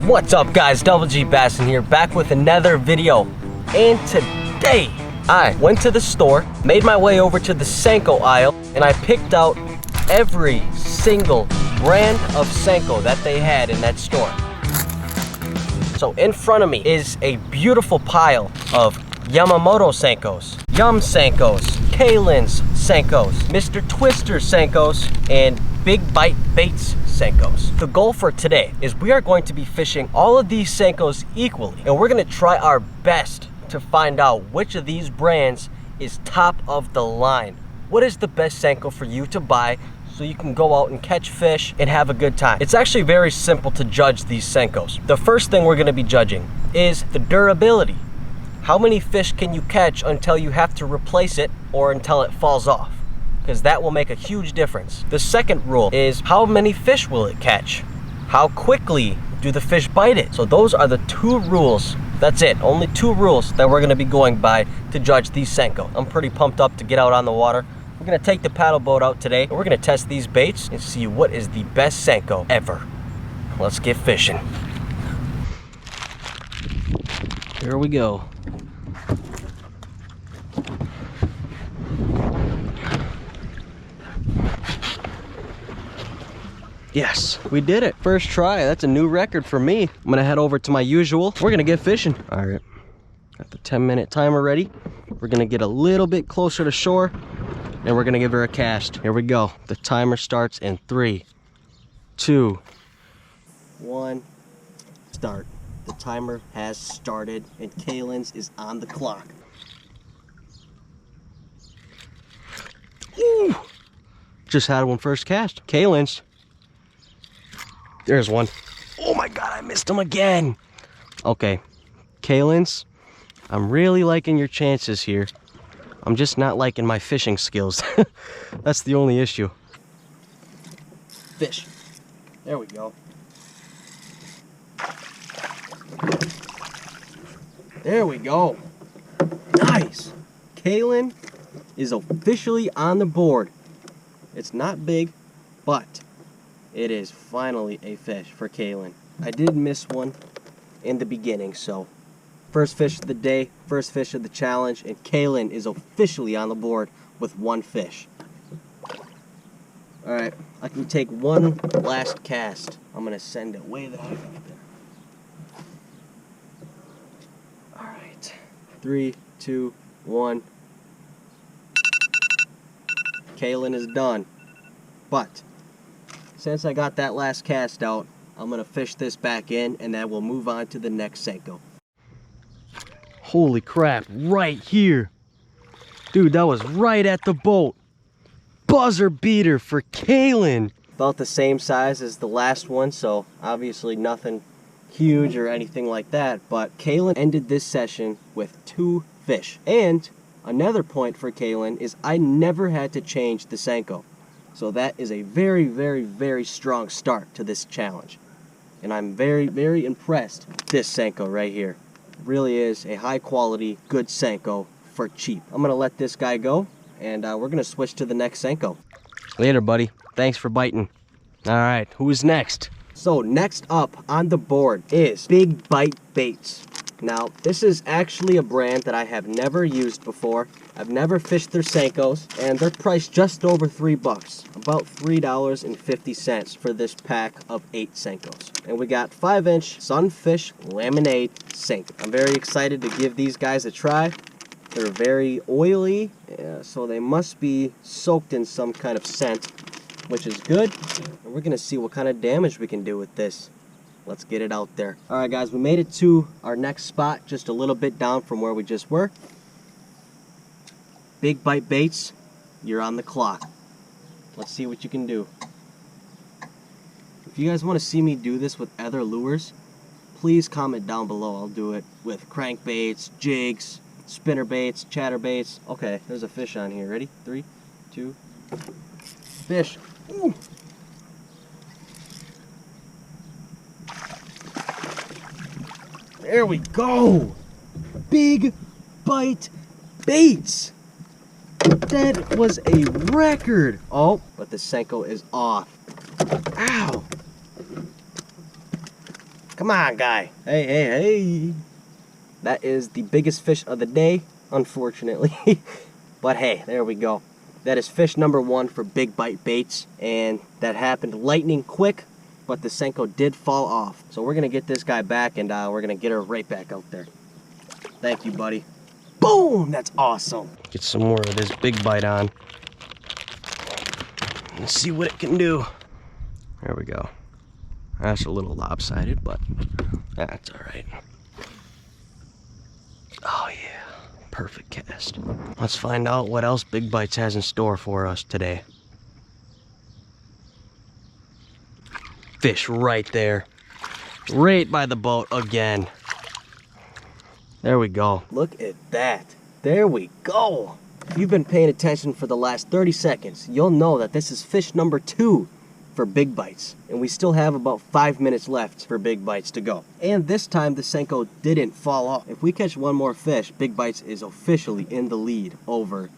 What's up guys, Double G Bassin here, back with another video. And today, I went to the store, made my way over to the Senko aisle, and I picked out every single brand of Senko that they had in that store. So in front of me is a beautiful pile of Yamamoto Senkos, Yum Senkos, Kalin's Senkos, Mr. Twister Senkos, and Big Bite Baits Senkos. The goal for today is we are going to be fishing all of these Senkos equally, and we're going to try our best to find out which of these brands is top of the line. What is the best Senko for you to buy so you can go out and catch fish and have a good time? It's actually very simple to judge these Senkos. The first thing we're going to be judging is the durability. How many fish can you catch until you have to replace it or until it falls off? Because that will make a huge difference. The second rule is how many fish will it catch? How quickly do the fish bite it? So those are the two rules. That's it, only two rules that we're gonna be going by to judge these Senko. I'm pretty pumped up to get out on the water. We're gonna take the paddle boat out today, and we're gonna test these baits and see what is the best Senko ever. Let's get fishing. Here we go. Yes, we did it. First try. That's a new record for me. I'm gonna head over to my usual. We're gonna get fishing. All right, got the 10-minute timer ready. We're gonna get a little bit closer to shore and we're gonna give her a cast. Here we go. The timer starts in 3, 2, 1, start. The timer has started and Kalin's is on the clock. Ooh! Just had one first cast. Kalin's. There's one. Oh my God, I missed him again. Okay, Kalin's, I'm really liking your chances here. I'm just not liking my fishing skills. That's the only issue. Fish. There we go. There we go. Nice. Kalin is officially on the board. It's not big, but it is finally a fish for Kalin. I did miss one in the beginning, so first fish of the day, first fish of the challenge, and Kalin is officially on the board with one fish. All right, I can take one last cast. I'm gonna send it way the heck up there. All right, 3, 2, 1. Kalin is done, but since I got that last cast out, I'm gonna fish this back in and then we'll move on to the next Senko. Holy crap, right here. Dude, that was right at the boat. Buzzer beater for Kalin. About the same size as the last one, so obviously nothing huge or anything like that, but Kalin ended this session with 2 fish. And another point for Kalin is I never had to change the Senko. So that is a very, very, very strong start to this challenge. And I'm very, very impressed with this Senko right here. It really is a high quality, good Senko for cheap. I'm gonna let this guy go and we're gonna switch to the next Senko. Later, buddy. Thanks for biting. All right, who's next? So next up on the board is Big Bite Baits. Now, this is actually a brand that I have never used before. I've never fished their Senkos, and they're priced just over $3, about $3.50 for this pack of 8 Senkos. And we got 5-inch Sunfish Lemonade Senko. I'm very excited to give these guys a try. They're very oily, so they must be soaked in some kind of scent, which is good. And we're gonna see what kind of damage we can do with this. Let's get it out there. All right, guys, we made it to our next spot, just a little bit down from where we just were. Big Bite Baits, you're on the clock. Let's see what you can do. If you guys want to see me do this with other lures, please comment down below. I'll do it with crankbaits, jigs, spinner baits, chatter baits. Okay, there's a fish on here. Ready? 3, 2, fish. Ooh. There we go. Big Bite Baits. That was a record. Oh, but the Senko is off. Ow. Come on, guy. Hey, hey, hey. That is the biggest fish of the day, unfortunately. But hey, there we go. That is fish number 1 for big bite baits. And that happened lightning quick, but the Senko did fall off. So we're going to get this guy back, and we're going to get her right back out there. Thank you, buddy. Boom! That's awesome. Get some more of this big bite on. Let's see what it can do. There we go. That's a little lopsided, but that's all right. Oh yeah, perfect cast. Let's find out what else Big Bites has in store for us today. Fish right there. Right by the boat again. There we go. Look at that. There we go. If you've been paying attention for the last 30 seconds, you'll know that this is fish number 2 for Big Bites. And we still have about 5 minutes left for Big Bites to go. And this time the Senko didn't fall off. If we catch one more fish, Big Bites is officially in the lead over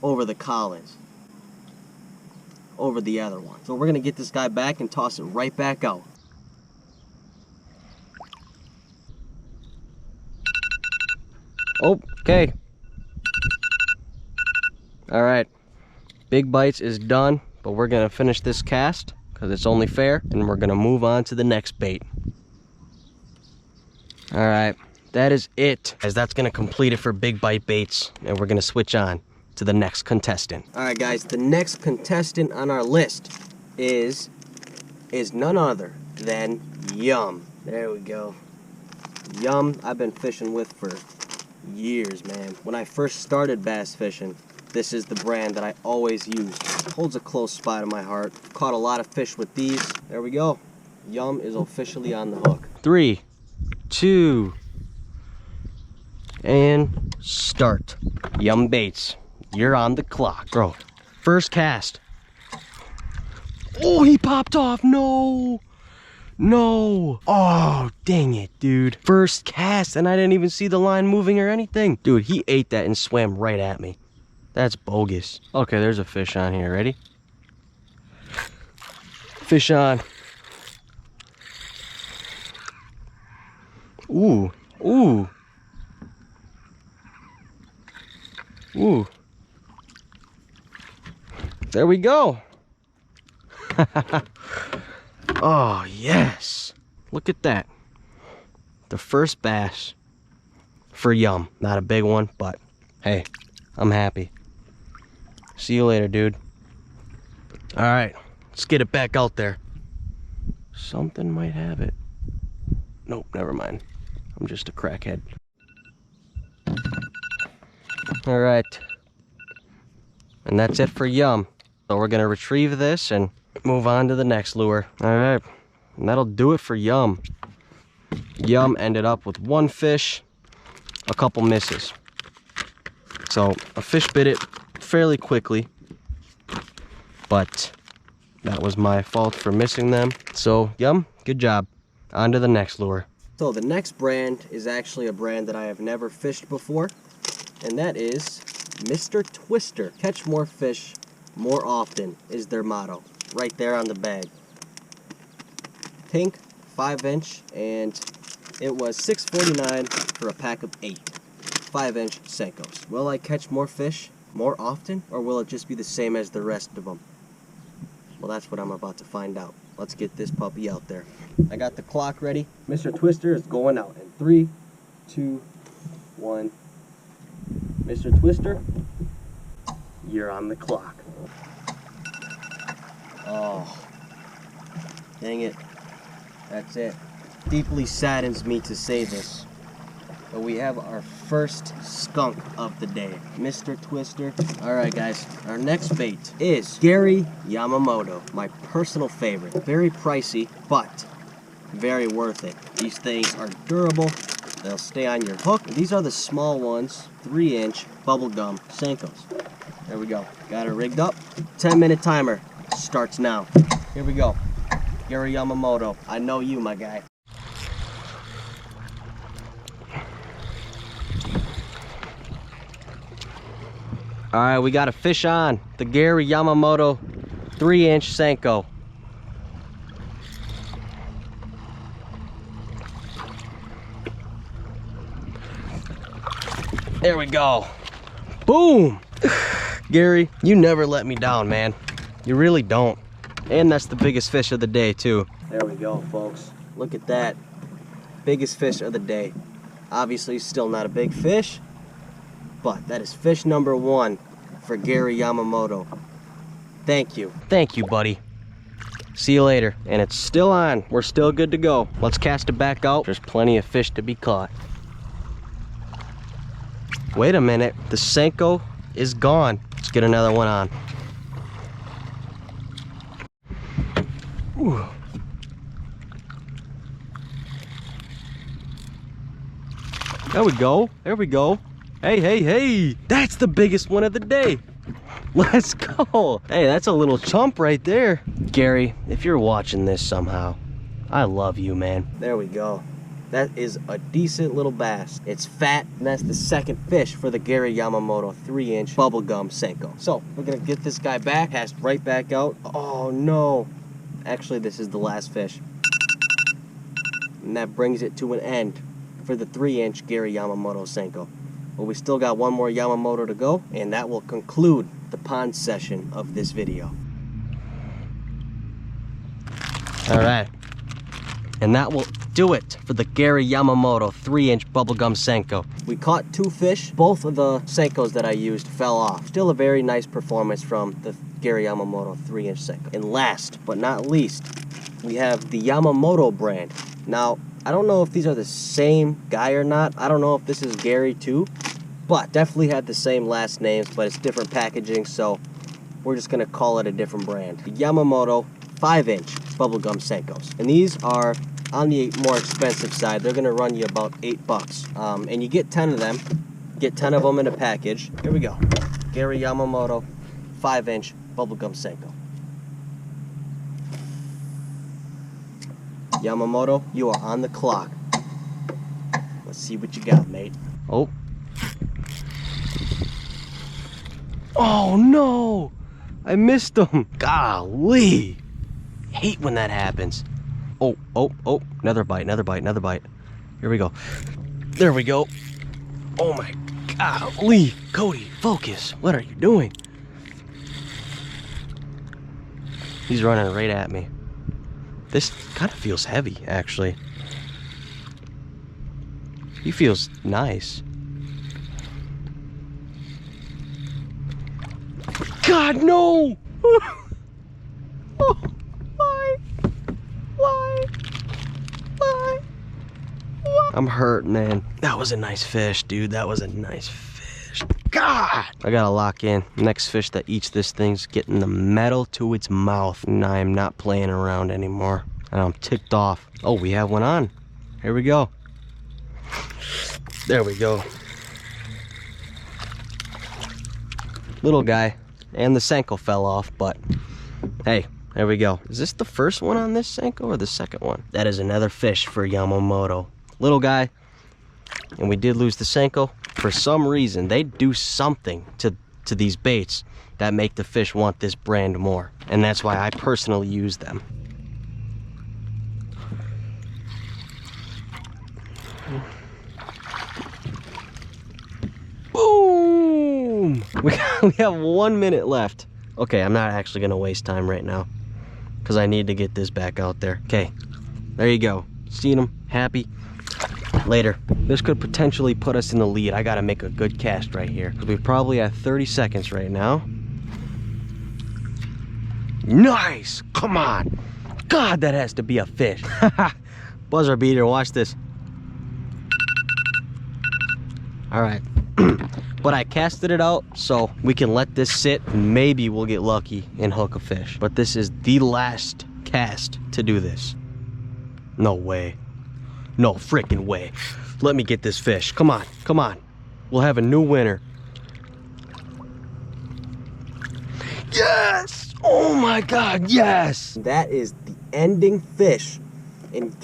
the Kalins. Over the other one. So we're gonna get this guy back and toss it right back out. Okay. All right. Big Bites is done, but we're gonna finish this cast because it's only fair, and we're gonna move on to the next bait. All right, that is it, as that's gonna complete it for Big Bite baits, and we're gonna switch on to the next contestant. All right, guys, the next contestant on our list is none other than Yum. There we go. Yum, I've been fishing with for years, man. When I first started bass fishing, this is the brand that I always used. Holds a close spot in my heart. Caught a lot of fish with these. There we go. Yum is officially on the hook. 3, 2, and start. Yum Baits, you're on the clock. Bro, first cast. Oh, he popped off. No. No. Oh, dang it, dude. First cast, and I didn't even see the line moving or anything. Dude, he ate that and swam right at me. That's bogus. Okay, there's a fish on here. Ready? Fish on. Ooh. Ooh. Ooh. There we go. Oh, yes. Look at that. The first bass for Yum. Not a big one, but hey, I'm happy. See you later, dude. All right, let's get it back out there. Something might have it. Nope, never mind. I'm just a crackhead. All right. And that's it for Yum. So we're gonna retrieve this and move on to the next lure. All right, and that'll do it for Yum. Yum ended up with 1 fish, a couple misses. So a fish bit it fairly quickly, but that was my fault for missing them. So Yum, good job. On to the next lure. So the next brand is actually a brand that I have never fished before, and that is Mr. Twister. Catch more fish more often is their motto. Right there on the bag. Pink, 5-inch, and it was $6.49 for a pack of 8 5-inch Senkos. Will I catch more fish more often, or will it just be the same as the rest of them? Well, that's what I'm about to find out. Let's get this puppy out there. I got the clock ready. Mr. Twister is going out in 3, 2, 1. Mr. Twister, you're on the clock. Oh, dang it. That's it. Deeply saddens me to say this, but we have our first skunk of the day, Mr. Twister. All right, guys, our next bait is Gary Yamamoto, my personal favorite. Very pricey, but very worth it. These things are durable. They'll stay on your hook. These are the small ones, 3-inch bubblegum Senkos. There we go. Got it rigged up. 10-minute timer starts now. Here we go. Gary Yamamoto, I know you, my guy. All right, we got a fish on. The Gary Yamamoto 3-inch Senko. There we go. Boom. Gary, you never let me down, man. You really don't. And that's the biggest fish of the day, too. There we go, folks. Look at that. Biggest fish of the day. Obviously, still not a big fish, but that is fish number 1 for Gary Yamamoto. Thank you. Thank you, buddy. See you later. And it's still on. We're still good to go. Let's cast it back out. There's plenty of fish to be caught. Wait a minute. The Senko is gone. Let's get another one on. Ooh. There we go. There we go. Hey, hey, hey. That's the biggest one of the day. Let's go. Hey, that's a little chump right there. Gary, if you're watching this somehow, I love you, man. There we go. That is a decent little bass. It's fat, and that's the second fish for the Gary Yamamoto 3-inch bubblegum Senko. So, we're gonna get this guy back, cast right back out. Oh no. Actually, this is the last fish. And that brings it to an end for the 3-inch Gary Yamamoto Senko. But we still got one more Yamamoto to go, and that will conclude the pond session of this video. All right. And that will do it for the Gary Yamamoto 3-inch bubblegum Senko. We caught 2 fish. Both of the Senkos that I used fell off. Still a very nice performance from the Gary Yamamoto 3-inch Senko. And last but not least, we have the Yamamoto brand. Now, I don't know if these are the same guy or not. I don't know if this is Gary too, but definitely had the same last names, but it's different packaging, so we're just gonna call it a different brand. The Yamamoto 5-inch bubblegum Senkos. And these are on the more expensive side. They're gonna run you about $8. And you get 10 of them. Get 10 of them in a package. Here we go. Gary Yamamoto 5-inch bubblegum Senko. Yamamoto, you are on the clock. Let's see what you got, mate. Oh. Oh no! I missed him. Golly. Hate when that happens. Oh, oh, oh. Another bite, another bite, another bite. Here we go. There we go. Oh my golly. Cody, focus. What are you doing? He's running right at me. This kind of feels heavy, actually. He feels nice. God, no! Oh, why? Why? Why? Why? I'm hurt, man. That was a nice fish, dude. That was a nice fish. God! I gotta lock in. Next fish that eats this thing's getting the metal to its mouth. And I am not playing around anymore. And I'm ticked off. Oh, we have one on. Here we go. There we go. Little guy. And the Senko fell off, but hey, there we go. Is this the first one on this Senko or the second one? That is another fish for Yamamoto. Little guy. And we did lose the Senko. For some reason, they do something to these baits that make the fish want this brand more. And that's why I personally use them. Boom! We have 1 minute left. Okay, I'm not actually gonna waste time right now because I need to get this back out there. Okay, there you go. Seen him, happy. Later. This could potentially put us in the lead. I gotta make a good cast right here. We probably have 30 seconds right now. Nice! Come on! God, that has to be a fish. Buzzer beater, watch this. All right. But I casted it out, so we can let this sit and maybe we'll get lucky and hook a fish. But this is the last cast to do this. No way. No freaking way. Let me get this fish. Come on, come on. We'll have a new winner. Yes! Oh my God, yes! That is the ending fish in the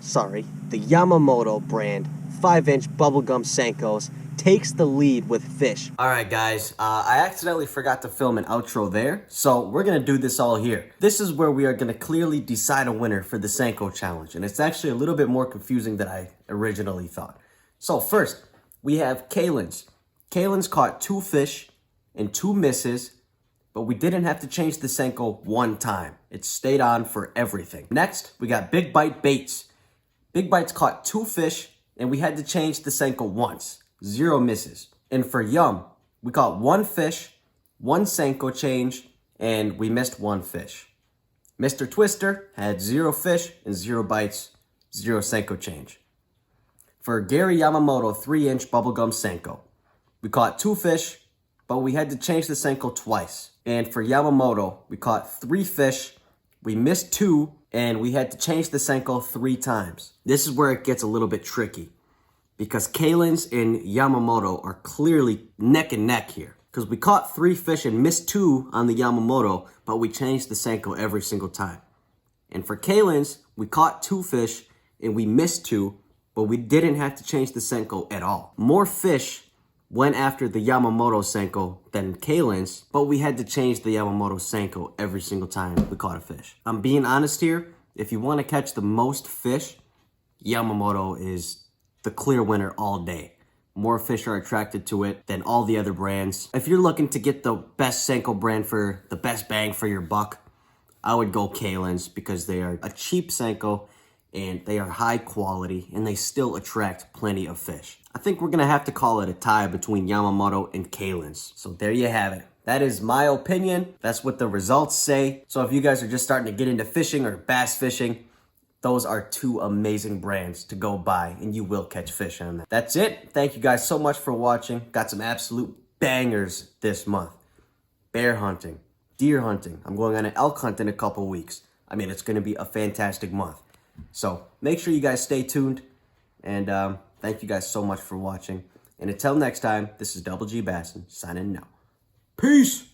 Yamamoto brand 5-inch bubblegum Senkos takes the lead with fish. All right, guys, I accidentally forgot to film an outro there, so we're gonna do this all here. This is where we are gonna clearly decide a winner for the Senko challenge, and it's actually a little bit more confusing than I originally thought. So first, we have Kalin's. Kalin's caught 2 fish and 2 misses, but we didn't have to change the Senko 1 time. It stayed on for everything. Next, we got Big Bite Baits. Big Bite's caught 2 fish, and we had to change the Senko once. 0 misses. And for Yum, we caught 1 fish, 1 Senko change, and we missed 1 fish. Mr. Twister had 0 fish and 0 bites, 0 Senko change. For Gary Yamamoto 3-inch bubblegum Senko, we caught 2 fish, but we had to change the Senko twice. And for Yamamoto, we caught 3 fish, we missed 2, and we had to change the Senko 3 times. This is where it gets a little bit tricky, because Kalin's and Yamamoto are clearly neck and neck here. Because we caught 3 fish and missed 2 on the Yamamoto, but we changed the Senko every single time. And for Kalin's, we caught 2 fish and we missed 2, but we didn't have to change the Senko at all. More fish went after the Yamamoto Senko than Kalin's, but we had to change the Yamamoto Senko every single time we caught a fish. I'm being honest here, if you want to catch the most fish, Yamamoto is the clear winner all day. More fish are attracted to it than all the other brands. If you're looking to get the best Senko brand for the best bang for your buck, I would go Kalin's because they are a cheap Senko and they are high quality and they still attract plenty of fish. I think we're gonna have to call it a tie between Yamamoto and Kalin's. So there you have it. That is my opinion. That's what the results say. So if you guys are just starting to get into fishing or bass fishing, those are 2 amazing brands to go buy, and you will catch fish on them. That's it. Thank you guys so much for watching. Got some absolute bangers this month. Bear hunting, deer hunting. I'm going on an elk hunt in a couple weeks. I mean, it's going to be a fantastic month. So make sure you guys stay tuned, and thank you guys so much for watching. And until next time, this is Double G Bassin signing out. Peace!